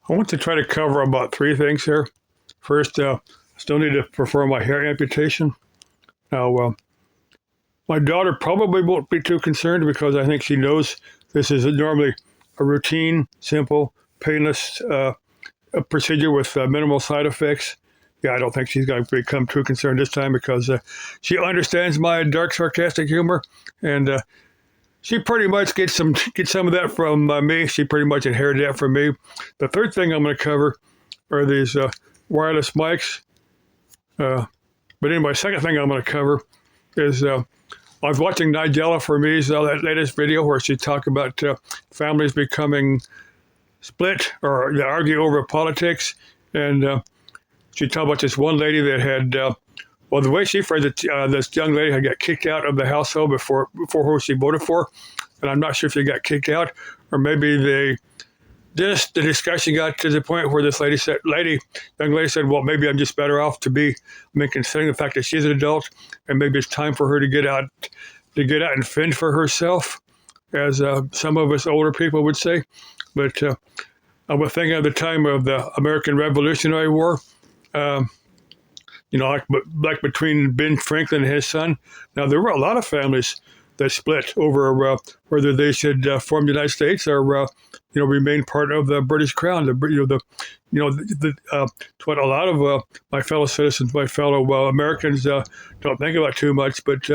I want to try to cover about three things here. First, I still need to perform my hair amputation. Now, my daughter probably won't be too concerned because I think she knows this is normally a routine, simple, painless procedure with minimal side effects. Yeah, I don't think she's going to become too concerned this time because she understands my dark, sarcastic humor, and she pretty much gets some of that from me. She pretty much inherited that from me. The third thing I'm going to cover are these wireless mics. But anyway, second thing I'm going to cover is I was watching Nigella Farmi's that latest video where she talked about families becoming split or they argue over politics, and she talked about this one lady that had. Well, the way she phrased it, this young lady had got kicked out of the household before who she voted for, and I'm not sure if she got kicked out or maybe the discussion got to the point where this young lady said, well, maybe I'm just better off considering the fact that she's an adult, and maybe it's time for her to get out and fend for herself, as some of us older people would say. But I was thinking of the time of the American Revolutionary War. Like between Ben Franklin and his son. Now, there were a lot of families that split over whether they should form the United States or remain part of the British Crown. What a lot of my fellow citizens, my fellow Americans don't think about too much. But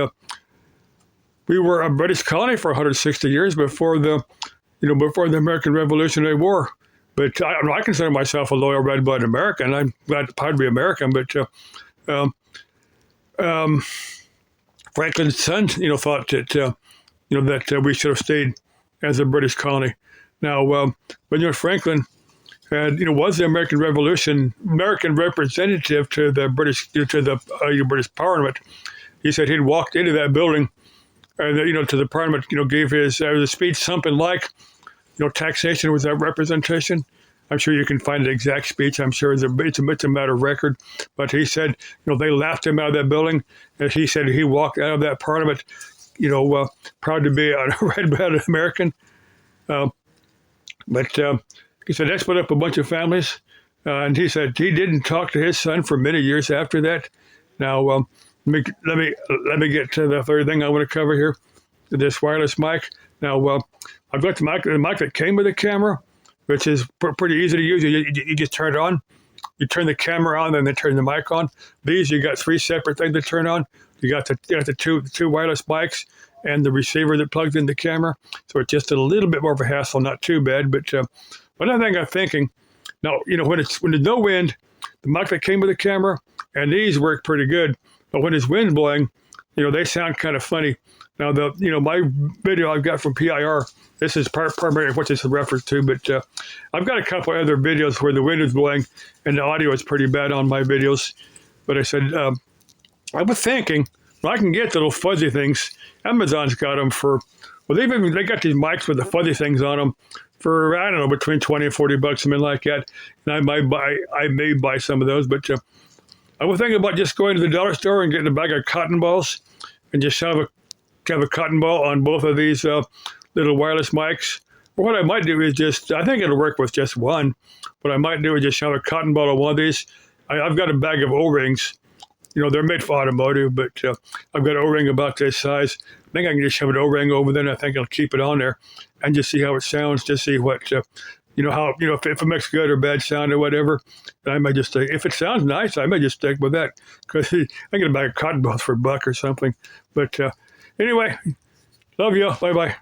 we were a British colony for 160 years before the American Revolutionary War. But I consider myself a loyal red-blooded American. I'm proud to be American, but Franklin's son, thought that we should have stayed as a British colony. Now, Benjamin Franklin was the American representative to the British Parliament. He said he'd walked into that building, and to the Parliament, gave his speech something like, taxation without representation. I'm sure you can find the exact speech. I'm sure it's a matter of record. But he said, they laughed him out of that building. And he said he walked out of that Parliament, proud to be a red-blooded American. But he said that split up a bunch of families. And he said he didn't talk to his son for many years after that. Now, let me get to the third thing I want to cover here, this wireless mic. Now, I've got the mic that came with the camera, which is pretty easy to use. You just turn it on. You turn the camera on, and then turn the mic on. These, you got three separate things to turn on. You got the two wireless mics and the receiver that plugs in the camera. So it's just a little bit more of a hassle, not too bad. But another thing I'm thinking, now, when there's no wind, the mic that came with the camera and these work pretty good. But when there's wind blowing, they sound kind of funny. Now, my video I've got from PIR, this is primarily what this is a reference to, but I've got a couple of other videos where the wind is blowing and the audio is pretty bad on my videos. But I said, I was thinking, well, I can get the little fuzzy things. Amazon's got them for, well, they got these mics with the fuzzy things on them for, I don't know, between $20 and $40, something like that. And I may buy some of those, but I was thinking about just going to the dollar store and getting a bag of cotton balls and just have a cotton ball on both of these little wireless mics. Or what I might do is I think it'll work with just one. What I might do is just have a cotton ball on one of these. I've got a bag of O-rings. They're made for automotive, but I've got an O-ring about this size. I think I can just have an O-ring over there, and I think I'll keep it on there and just see how it sounds, just see what, if it makes good or bad sound or whatever. And I might just if it sounds nice, I may just stick with that because I get a bag of cotton balls for $1 or something. But anyway, love you. Bye-bye.